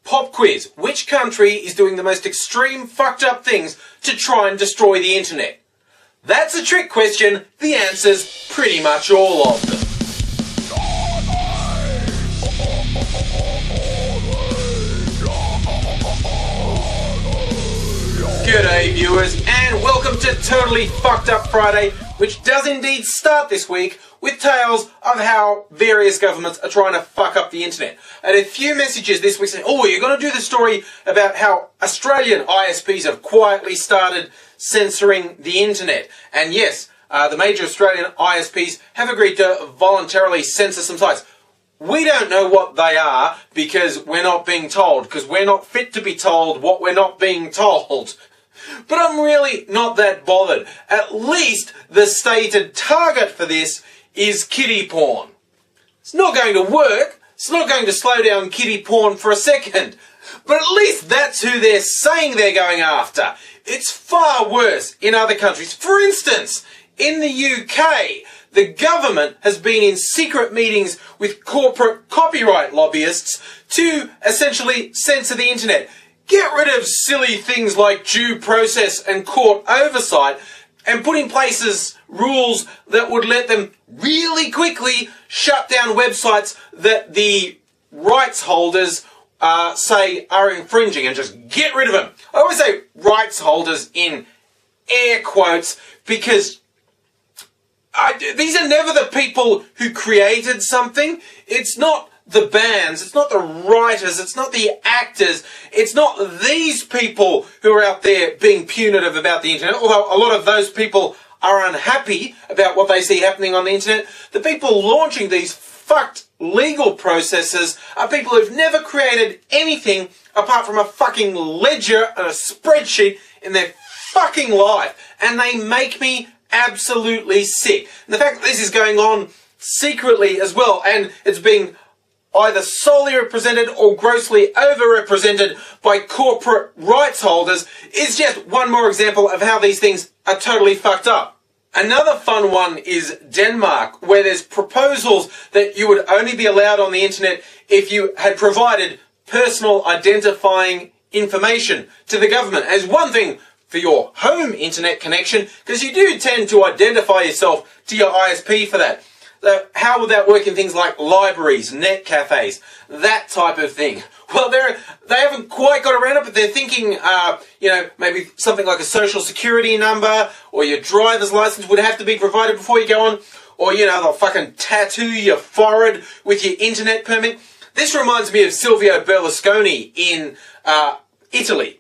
Pop quiz. Which country is doing the most extreme fucked up things to try and destroy the internet? That's a trick question. The answer's pretty much all of them. G'day viewers, and welcome to Totally Fucked Up Friday, which does indeed start this week with tales of how various governments are trying to fuck up the internet. I had a few messages this week saying, oh, you're going to do the story about how Australian ISPs have quietly started censoring the internet. And yes, the major Australian ISPs have agreed to voluntarily censor some sites. We don't know what they are because we're not being told, because we're not fit to be told what we're not being told. But I'm really not that bothered. At least the stated target for this is kiddie porn. It's not going to work. It's not going to slow down kiddie porn for a second. But at least that's who they're saying they're going after. It's far worse in other countries. For instance, in the UK, the government has been in secret meetings with corporate copyright lobbyists to essentially censor the internet. Get rid of silly things like due process and court oversight and put in place rules that would let them really quickly shut down websites that the rights holders say are infringing, and just get rid of them. I always say rights holders in air quotes because these are never the people who created something. It's not the bands, it's not the writers, it's not the actors, it's not these people who are out there being punitive about the internet, although a lot of those people are unhappy about what they see happening on the internet. The people launching these fucked legal processes are people who've never created anything apart from a fucking ledger and a spreadsheet in their fucking life. And they make me absolutely sick. And the fact that this is going on secretly as well, and it's being either solely represented or grossly overrepresented by corporate rights holders, is just one more example of how these things are totally fucked up. Another fun one is Denmark, where there's proposals that you would only be allowed on the internet if you had provided personal identifying information to the government. As one thing for your home internet connection, because you do tend to identify yourself to your ISP for that. How would that work in things like libraries, net cafes, that type of thing? Well, they haven't quite got around it, but they're thinking, maybe something like a social security number or your driver's license would have to be provided before you go on, or, they'll fucking tattoo your forehead with your internet permit. This reminds me of Silvio Berlusconi in Italy.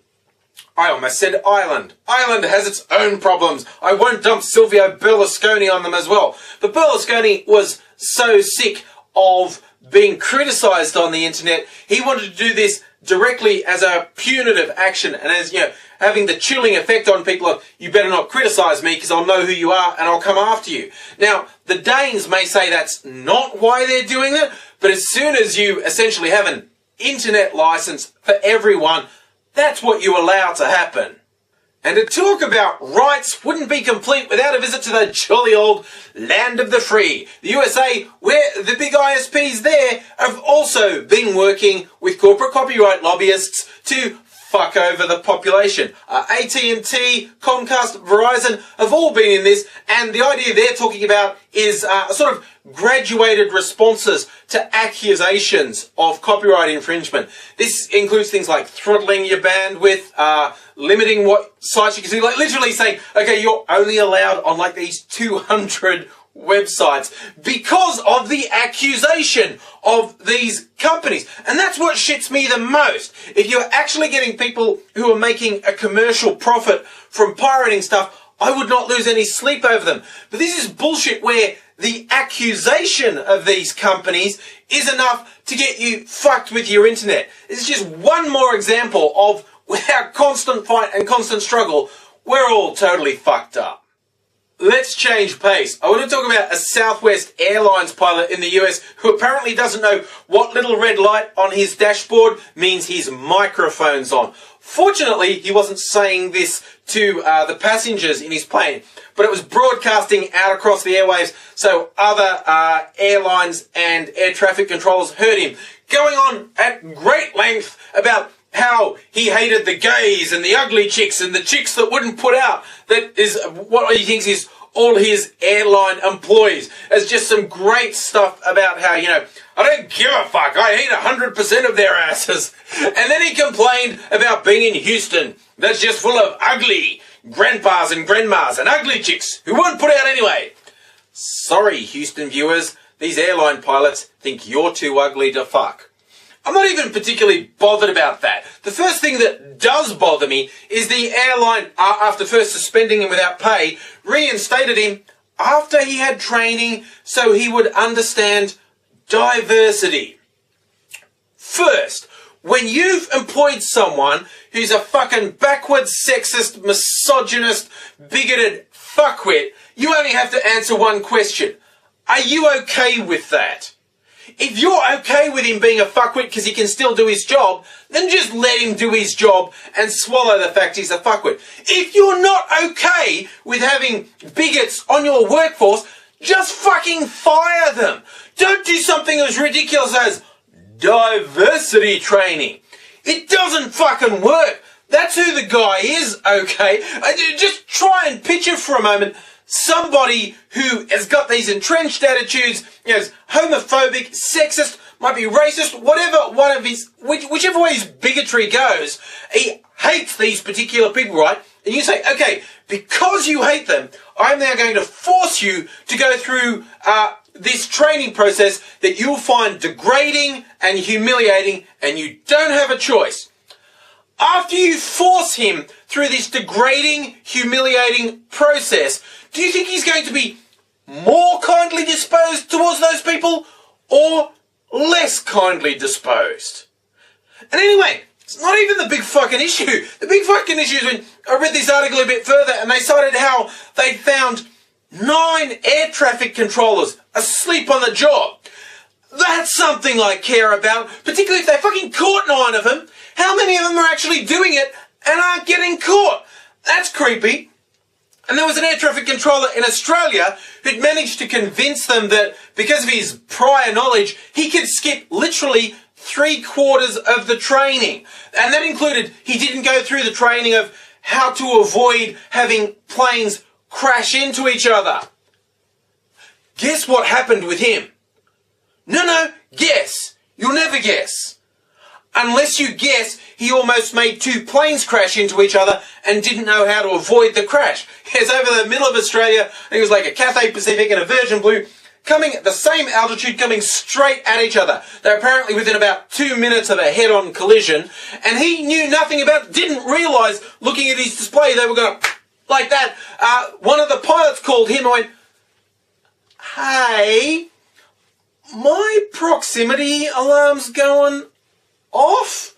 I almost said Ireland. Ireland has its own problems. I won't dump Silvio Berlusconi on them as well. But Berlusconi was so sick of being criticised on the internet, he wanted to do this directly as a punitive action and as, having the chilling effect on people of, you better not criticise me because I'll know who you are and I'll come after you. Now, the Danes may say that's not why they're doing it, but as soon as you essentially have an internet licence for everyone, that's what you allow to happen. And to talk about rights wouldn't be complete without a visit to the jolly old land of the free, the USA, where the big ISPs there have also been working with corporate copyright lobbyists to fuck over the population. AT&T, Comcast, Verizon have all been in this, and the idea they're talking about is sort of graduated responses to accusations of copyright infringement. This includes things like throttling your bandwidth, limiting what sites you can see, like literally saying, okay, you're only allowed on like these 200 websites because of the accusation of these companies. And that's what shits me the most. If you're actually getting people who are making a commercial profit from pirating stuff, I would not lose any sleep over them. But this is bullshit where the accusation of these companies is enough to get you fucked with your internet. This is just one more example of, with our constant fight and constant struggle, we're all totally fucked up. let's change pace. I want to talk about a Southwest Airlines pilot in the US who apparently doesn't know what little red light on his dashboard means his microphone's on. Fortunately, he wasn't saying this to the passengers in his plane, but it was broadcasting out across the airwaves, so other airlines and air traffic controllers heard him, going on at great length about how he hated the gays and the ugly chicks and the chicks that wouldn't put out. That is what he thinks is all his airline employees. There's just some great stuff about how, you know, I don't give a fuck, I hate 100% of their asses. And then he complained about being in Houston that's just full of ugly grandpas and grandmas and ugly chicks who won't put out anyway. Sorry, Houston viewers, these airline pilots think you're too ugly to fuck. I'm not even particularly bothered about that. The first thing that does bother me is the airline, after first suspending him without pay, reinstated him after he had training so he would understand diversity. First, when you've employed someone who's a fucking backwards, sexist, misogynist, bigoted fuckwit, you only have to answer one question. Are you okay with that? If you're okay with him being a fuckwit because he can still do his job, then just let him do his job and swallow the fact he's a fuckwit. If you're not okay with having bigots on your workforce, just fucking fire them. Don't do something as ridiculous as diversity training. It doesn't fucking work. That's who the guy is, okay? Just try and picture for a moment somebody who has got these entrenched attitudes, you know, is homophobic, sexist, might be racist, whatever one of his, whichever way his bigotry goes, he hates these particular people, right? And you say, okay, because you hate them, I'm now going to force you to go through this training process that you'll find degrading and humiliating, and you don't have a choice. After you force him through this degrading, humiliating process, do you think he's going to be more kindly disposed towards those people or less kindly disposed? And anyway, it's not even the big fucking issue. The big fucking issue is when I read this article a bit further and they cited how they found 9 air traffic controllers asleep on the job. That's something I care about, particularly if they fucking caught 9 of them. How many of them are actually doing it and aren't getting caught? That's creepy. And there was an air traffic controller in Australia who'd managed to convince them that because of his prior knowledge, he could skip literally 3/4 of the training. And that included he didn't go through the training of how to avoid having planes crash into each other. Guess what happened with him? No, guess. You'll never guess. Unless you guess, he almost made 2 planes crash into each other and didn't know how to avoid the crash. It's over the middle of Australia, and it was like a Cathay Pacific and a Virgin Blue coming at the same altitude, coming straight at each other. They're apparently within about 2 minutes of a head-on collision, and he knew nothing about, didn't realise, looking at his display, they were going to, like that. One of the pilots called him and went, "Hey, my proximity alarm's going off.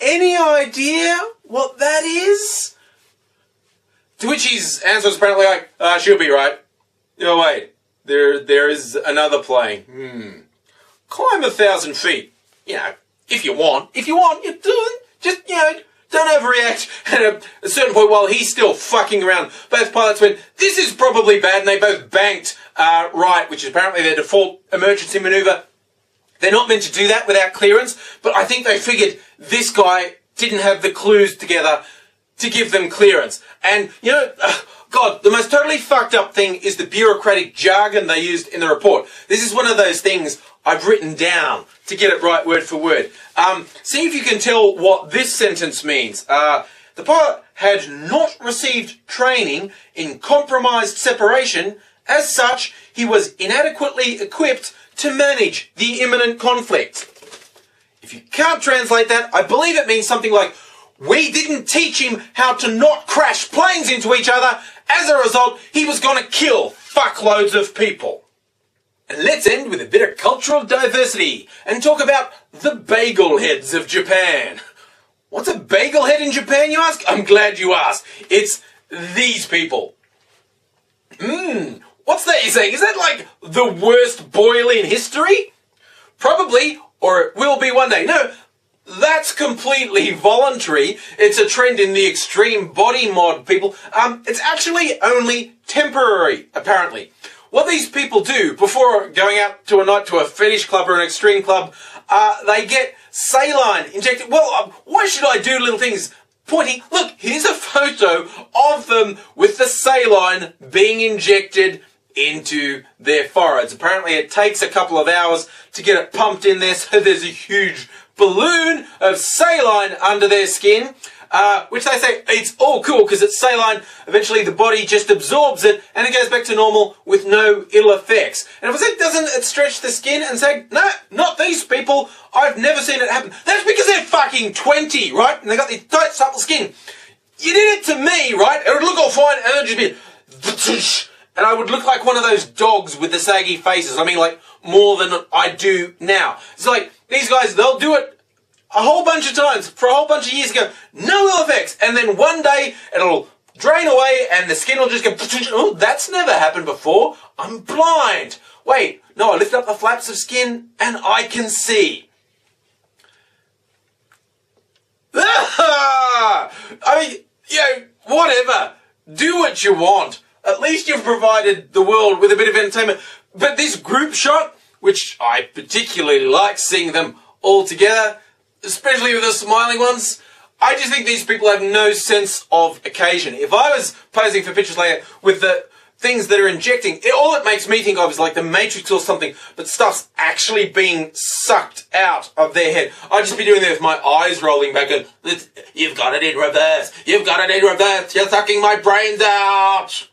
Any idea what that is?" To which his answer was apparently like, "She'll be right. Oh wait, there is another plane. Climb 1,000 feet. You know, if you want, you do it. Just, you know, don't overreact." At a certain point, while he's still fucking around, both pilots went, "This is probably bad," and they both banked right, which is apparently their default emergency maneuver. They're not meant to do that without clearance, but I think they figured this guy didn't have the clues together to give them clearance. And, you know, God, the most totally fucked up thing is the bureaucratic jargon they used in the report. This is one of those things I've written down to get it right word for word. See if you can tell what this sentence means. The pilot had not received training in compromised separation. As such, he was inadequately equipped to manage the imminent conflict. If you can't translate that, I believe it means something like, we didn't teach him how to not crash planes into each other. As a result, he was going to kill fuckloads of people. And let's end with a bit of cultural diversity and talk about the BagelHeads of Japan. What's a BagelHead in Japan, you ask? I'm glad you asked. It's these people. What's that you're saying? Is that like the worst boil in history? Probably, or it will be one day. No, that's completely voluntary. It's a trend in the extreme body mod people. It's actually only temporary, apparently. What these people do before going out to a night to a fetish club or an extreme club, they get saline injected. Well, why should I do little things? Pointing, look, here's a photo of them with the saline being injected into their foreheads. Apparently it takes a couple of hours to get it pumped in there, so there's a huge balloon of saline under their skin, which they say it's all cool because it's saline. Eventually the body just absorbs it and it goes back to normal with no ill effects. And if I say, doesn't it stretch the skin? And say, no, not these people. I've never seen it happen. That's because they're fucking 20, right? And they got this tight, supple skin. You did it to me, right? It would look all fine and it'd just be... And I would look like one of those dogs with the saggy faces. I mean, like, more than I do now. It's like, these guys, they'll do it a whole bunch of times for a whole bunch of years ago. No ill effects. And then one day, it'll drain away and the skin will just go, oh, that's never happened before. I'm blind. Wait, no, I lift up the flaps of skin and I can see. I mean, whatever. Do what you want. At least you've provided the world with a bit of entertainment. But this group shot, which I particularly like seeing them all together, especially with the smiling ones, I just think these people have no sense of occasion. If I was posing for pictures like that with the things that are injecting, all it makes me think of is like the Matrix or something, but stuff's actually being sucked out of their head. I'd just be doing that with my eyes rolling back and, you've got it in reverse, you've got it in reverse, you're sucking my brains out.